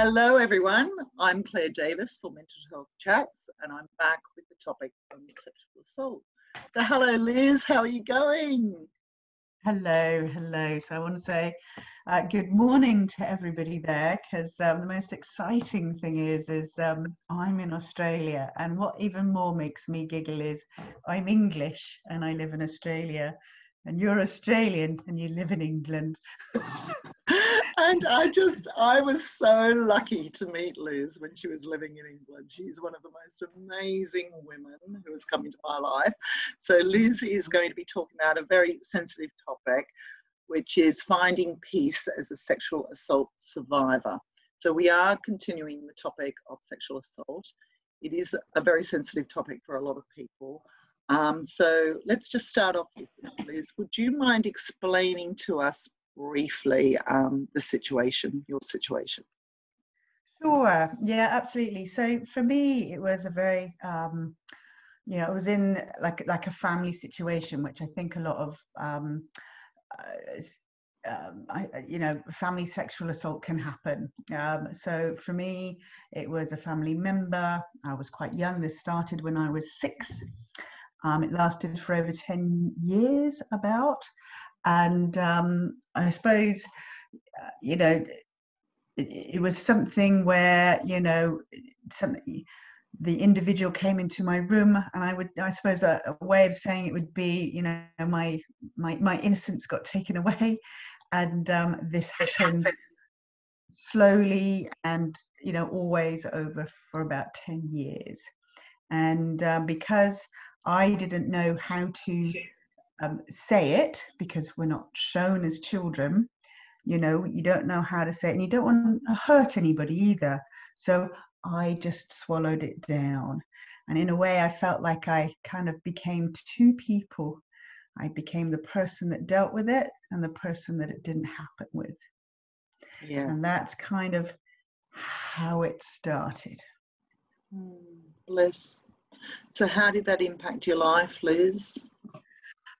Hello everyone, I'm Claire Davis for Mental Health Chats and I'm back with the topic on sexual assault. So hello Liz, how are you going? Hello. So I want to say good morning to everybody there, because the most exciting thing is I'm in Australia, and what even more makes me giggle is I'm English and I live in Australia, and you're Australian and you live in England. And I was so lucky to meet Liz when she was living in England. She's one of the most amazing women who has come into my life. So Liz is going to be talking about a very sensitive topic, which is finding peace as a sexual assault survivor. So we are continuing the topic of sexual assault. It is a very sensitive topic for a lot of people. So let's just start off with Liz. Would you mind explaining to us briefly your situation? Sure, yeah, absolutely. So for me, it was a very, it was in like a family situation, which I think a lot of, family sexual assault can happen. So for me, it was a family member. I was quite young. This started when I was 6. It lasted for over 10 years about. And I suppose, it was something where, the individual came into my room, and I suppose a way of saying it would be, my innocence got taken away, and this happened slowly and, always over for about 10 years. And because I didn't know how to say it, because we're not shown as children, you don't know how to say it, and you don't want to hurt anybody either. So I just swallowed it down. And in a way, I felt like I kind of became two people. I became the person that dealt with it and the person that it didn't happen with. Yeah. And that's kind of how it started. Bless. So how did that impact your life, Liz?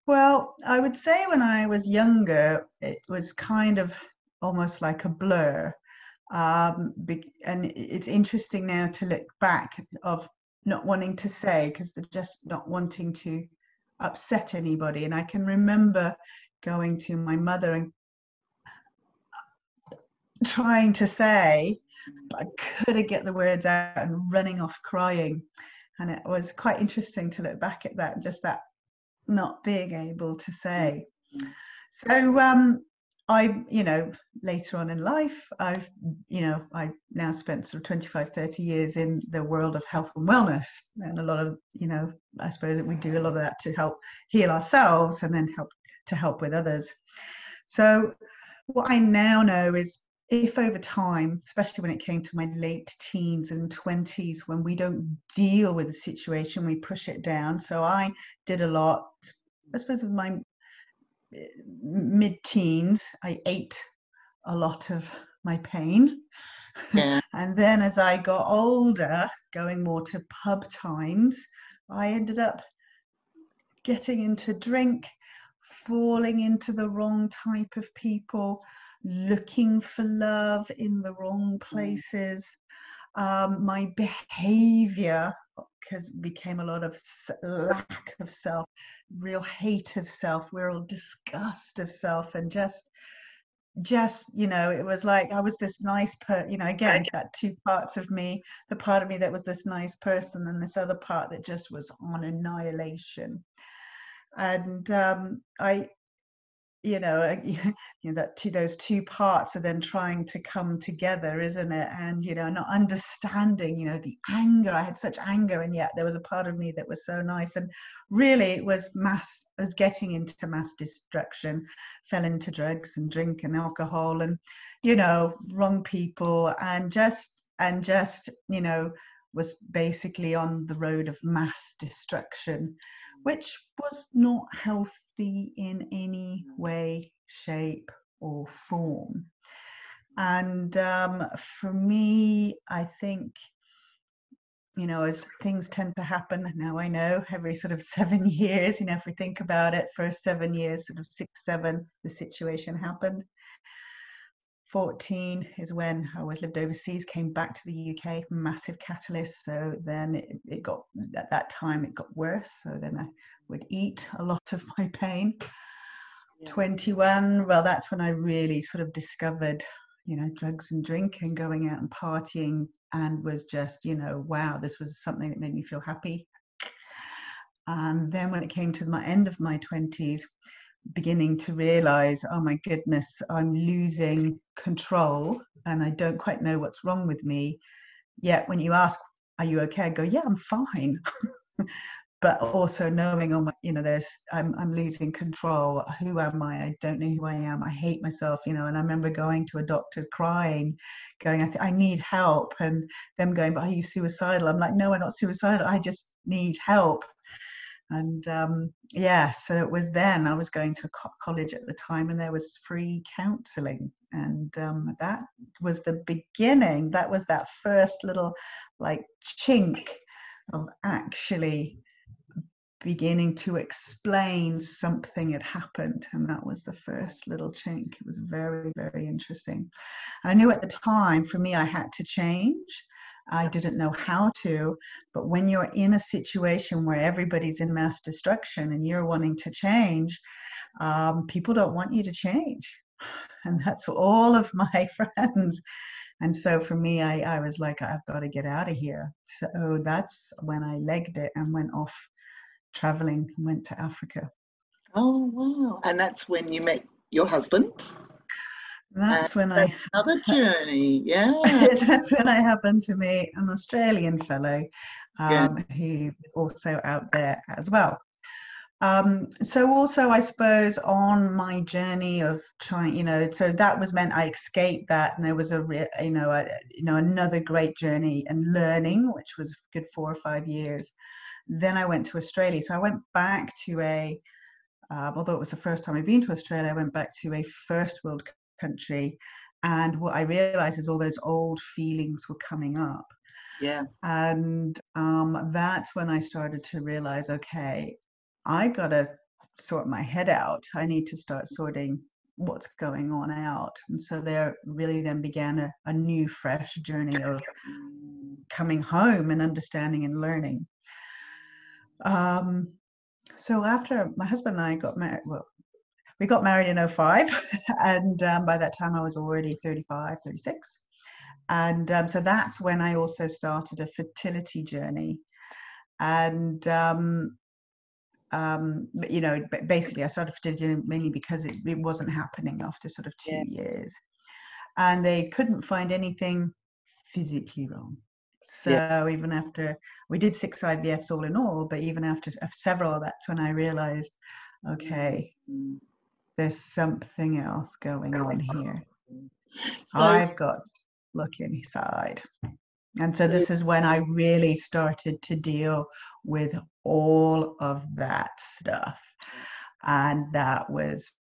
Well, I would say when I was younger, it was kind of almost like a blur. And it's interesting now to look back of not wanting to say, because they're just not wanting to upset anybody. And I can remember going to my mother and trying to say, but I couldn't get the words out and running off crying. And it was quite interesting to look back at that, just that not being able to say. So I, later on in life, I now spent sort of 25, 30 years in the world of health and wellness, and a lot of, I suppose that we do a lot of that to help heal ourselves and then help with others. So what I now know is, if over time, especially when it came to my late teens and 20s, when we don't deal with the situation, we push it down. So I did a lot, I suppose, with my mid-teens, I ate a lot of my pain. Yeah. And then as I got older, going more to pub times, I ended up getting into drink, falling into the wrong type of people, looking for love in the wrong places. My behavior became a lot of lack of self, real hate of self, real disgust of self, and just it was like I was this nice again, that two parts of me, the part of me that was this nice person, and this other part that just was on annihilation. And those two parts are then trying to come together, isn't it? And not understanding, the anger. I had such anger, and yet there was a part of me that was so nice. And really, it was getting into mass destruction, fell into drugs and drink and alcohol, and wrong people, and just was basically on the road of mass destruction, which was not healthy in any way, shape, or form. And for me, I think, as things tend to happen, now I know every sort of 7 years, if we think about it, for 7 years, sort of 6, 7, the situation happened. 14 is when I was lived overseas, came back to the UK, massive catalyst. So then it got, at that time, it got worse. So then I would eat a lot of my pain. Yeah. 21, well, that's when I really sort of discovered, you know, drugs and drink and going out and partying, and was just, you know, wow, this was something that made me feel happy. And then when it came to my end of my 20s, beginning to realize, oh my goodness, I'm losing control and I don't quite know what's wrong with me. Yet when you ask, are you okay? I go, yeah, I'm fine. But also knowing, oh my, you know, I'm losing control. Who am I? I don't know who I am. I hate myself, you know. And I remember going to a doctor crying, going, I need help. And them going, but are you suicidal? I'm like, no, I'm not suicidal. I just need help. And yeah, so it was then I was going to college at the time, and there was free counseling. And that was the beginning. That was that first little like chink of actually beginning to explain something had happened. And that was the first little chink. It was very, very interesting. And I knew at the time, for me, I had to change. I didn't know how to, but when you're in a situation where everybody's in mass destruction and you're wanting to change, people don't want you to change. And that's all of my friends. And so for me, I was like, I've got to get out of here. So that's when I legged it and went off traveling, went to Africa. Oh, wow. And that's when you met your husband? That's when another journey, yeah. That's when I happened to meet an Australian fellow who also out there as well. So also, I suppose, on my journey of trying, you know, so that was meant I escaped that, and there was another great journey and learning, which was a good 4 or 5 years. Then I went to Australia. So I went back to although it was the first time I'd been to Australia, I went back to a first world country, and what I realized is all those old feelings were coming up. Yeah. And that's when I started to realize, okay, I gotta sort my head out. I need to start sorting what's going on out. And so there really then began a new, fresh journey of coming home and understanding and learning. So after my husband and I got married, well, we got married in 2005, and by that time I was already 35, 36. And so that's when I also started a fertility journey. And, you know, basically I started fertility mainly because it wasn't happening after sort of 2 years. And they couldn't find anything physically wrong. So even after, we did 6 IVFs all in all, but even after several, that's when I realized, okay, there's something else going on here. So, I've got to look inside. And so this is when I really started to deal with all of that stuff. And that was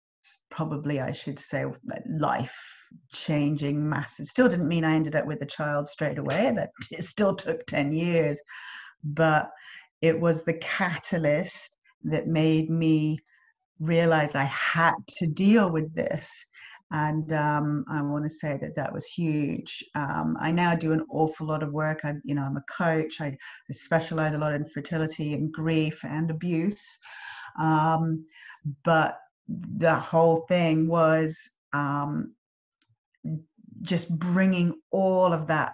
probably, I should say, life-changing, massive. Still didn't mean I ended up with a child straight away. That it still took 10 years. But it was the catalyst that made me realize I had to deal with this. And I want to say that was huge. I now do an awful lot of work. I'm a coach. I specialize a lot in fertility and grief and abuse. But the whole thing was just bringing all of that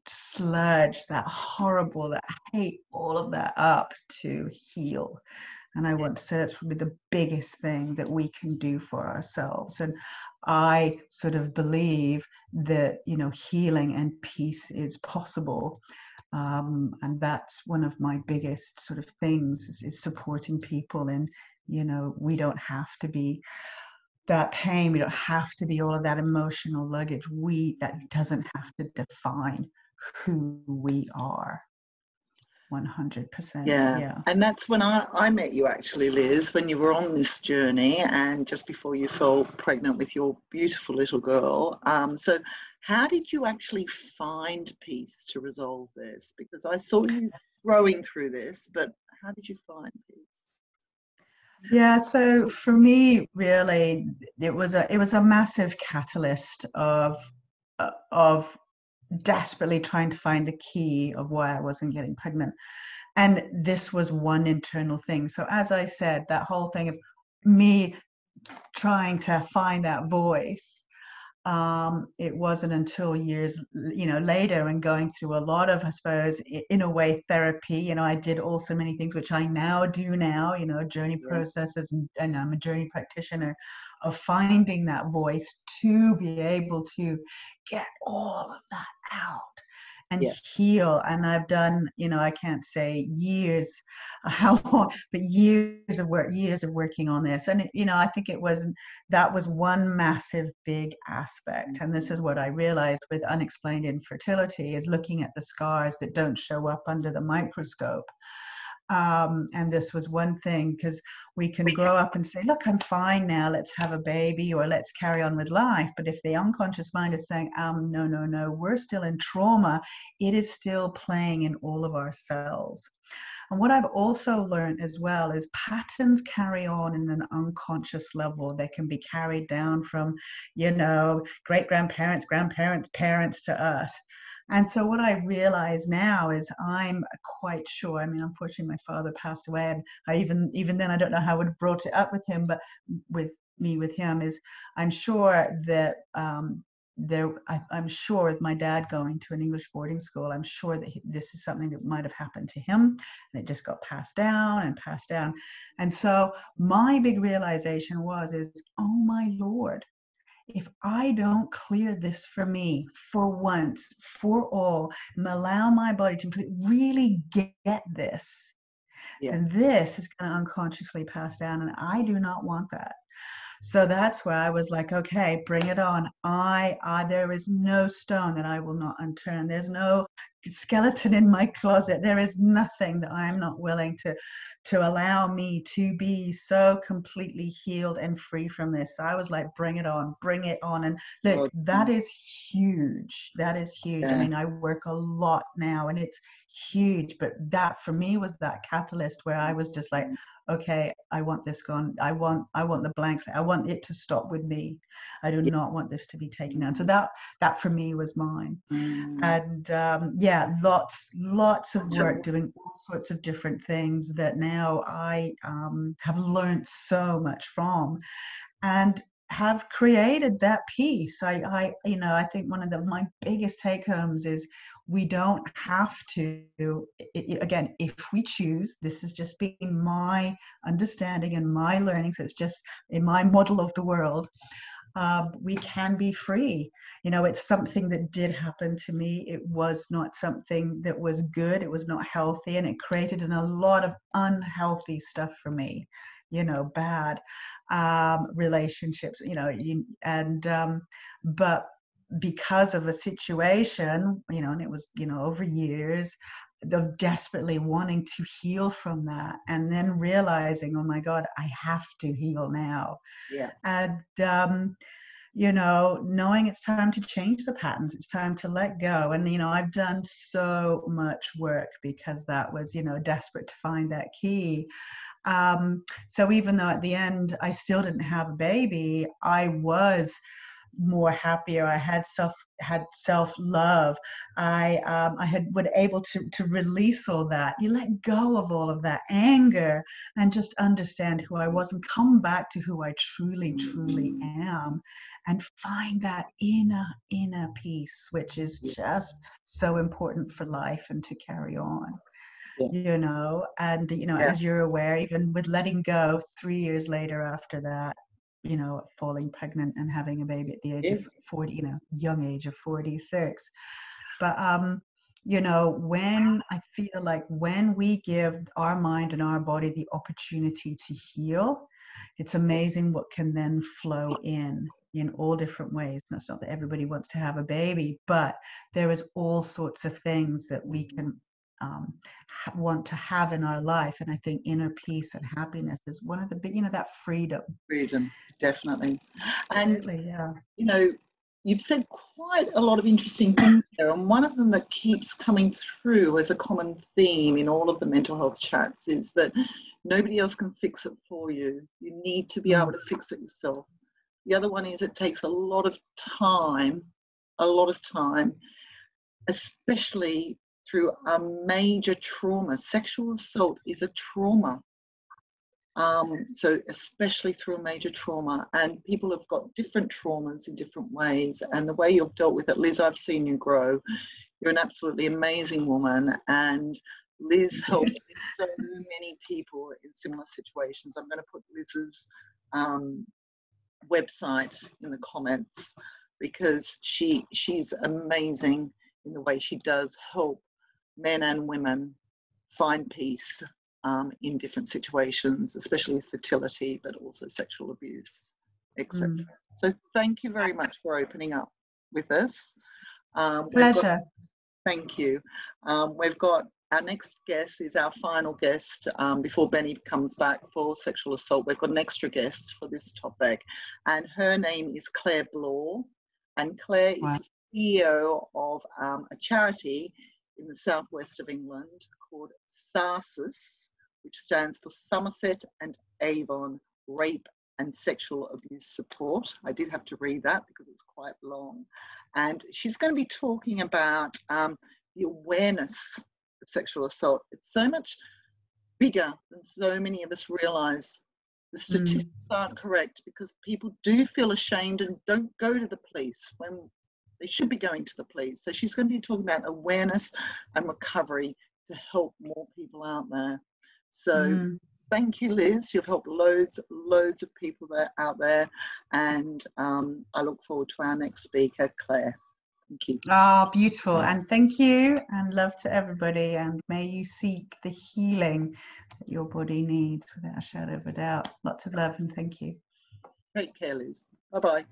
sludge, that horrible, that hate, all of that up to heal. And I want to say that's probably the biggest thing that we can do for ourselves. And I sort of believe that, you know, healing and peace is possible. And that's one of my biggest sort of things is supporting people. And, you know, we don't have to be that pain. We don't have to be all of that emotional luggage. That doesn't have to define who we are. 100%. Yeah. And that's when I met you actually, Liz, when you were on this journey and just before you fell pregnant with your beautiful little girl. So how did you actually find peace to resolve this? Because I saw you growing through this, but how did you find peace? Yeah, so for me, really, it was a massive catalyst of desperately trying to find the key of why I wasn't getting pregnant. And this was one internal thing. So as I said, that whole thing of me trying to find that voice, it wasn't until years, later, and going through a lot of, I suppose, in a way, therapy. I did also many things which I now do now, journey Yeah. processes, and I'm a journey practitioner of finding that voice to be able to get all of that out and Yeah. heal. And I've done, I can't say years, how long, but years of work, years of working on this. And, I think that was one massive big aspect. And this is what I realized with unexplained infertility, is looking at the scars that don't show up under the microscope. And this was one thing, because we can grow up and say, look, I'm fine now, let's have a baby, or let's carry on with life. But if the unconscious mind is saying, no, no, no, we're still in trauma, it is still playing in all of our cells. And what I've also learned as well is patterns carry on in an unconscious level. They can be carried down from, great grandparents, grandparents, parents to us. And so what I realize now is I'm quite sure, I mean, unfortunately, my father passed away, and I even then, I don't know how I would have brought it up with him, but with him, is I'm sure that I'm sure with my dad going to an English boarding school, I'm sure that this is something that might have happened to him, and it just got passed down and passed down. And so my big realization is, oh my Lord, if I don't clear this for me, for once, for all, and allow my body to really get this, Yeah. then this is going to unconsciously pass down, and I do not want that. So that's where I was like, okay, bring it on. There is no stone that I will not unturn. There's no skeleton in my closet. There is nothing that I am not willing to allow me to be so completely healed and free from this. So I was like, bring it on, bring it on. And look, that is huge. That is huge. Yeah. I mean, I work a lot now, and it's huge, but that for me was that catalyst where I was just like, okay, I want this gone. I want the blanks. I want it to stop with me. I do not want this to be taken down. So that for me was mine. And lots of work doing all sorts of different things that now I have learned so much from, and have created that peace. I think one of my biggest take homes is, we don't have to, again, if we choose, this is just being my understanding and my learning, so it's just in my model of the world, we can be free. It's something that did happen to me. It was not something that was good. It was not healthy, and it created a lot of unhealthy stuff for me, bad relationships, but because of a situation, and it was, over years of desperately wanting to heal from that, and then realizing, oh my God, I have to heal now. Yeah. And knowing it's time to change the patterns, it's time to let go. And I've done so much work, because that was, desperate to find that key. So even though at the end I still didn't have a baby, I was more happier. I had self-love. I was able to release all that. You let go of all of that anger and just understand who I was, and come back to who I truly am, and find that inner peace, which is just so important for life and to carry on. And as you're aware, even with letting go 3 years later after that, falling pregnant and having a baby at the age of 40, young age of 46. But when I feel like, when we give our mind and our body the opportunity to heal, it's amazing what can then flow in all different ways. And it's not that everybody wants to have a baby, but there is all sorts of things that we can want to have in our life. And I think inner peace and happiness is one of the big, that freedom, definitely. And absolutely, yeah. You've said quite a lot of interesting things there, and one of them that keeps coming through as a common theme in all of the mental health chats is that Nobody else can fix it for you. You need to be able to fix it yourself. The other one is it takes a lot of time, especially through a major trauma. Sexual assault is a trauma. So especially through a major trauma, and people have got different traumas in different ways, and the way you've dealt with it, Liz, I've seen you grow. You're an absolutely amazing woman, and Liz helps so many people in similar situations. I'm going to put Liz's website in the comments, because she's amazing in the way she does help men and women find peace in different situations, especially with fertility, but also sexual abuse, etc. So thank you very much for opening up with us. Pleasure. Thank you. We've got our next guest is our final guest before Benny comes back for sexual assault. We've got an extra guest for this topic, and her name is 𝗫𝗵𝗲𝗀𝗶, and Claire is the CEO of a charity in the southwest of England called SASIS, which stands for Somerset and Avon Rape and Sexual Abuse Support. I did have to read that because it's quite long. And she's going to be talking about the awareness of sexual assault. It's so much bigger than so many of us realise. The statistics aren't correct, because people do feel ashamed and don't go to the police when they should be going to the police. So she's going to be talking about awareness and recovery to help more people out there. So thank you, Liz. You've helped loads of people out there, and I look forward to our next speaker, Claire. Thank you. Ah, beautiful. And thank you, and love to everybody, and may you seek the healing that your body needs without a shadow of a doubt. Lots of love, and thank you. Take care, Liz. Bye-bye.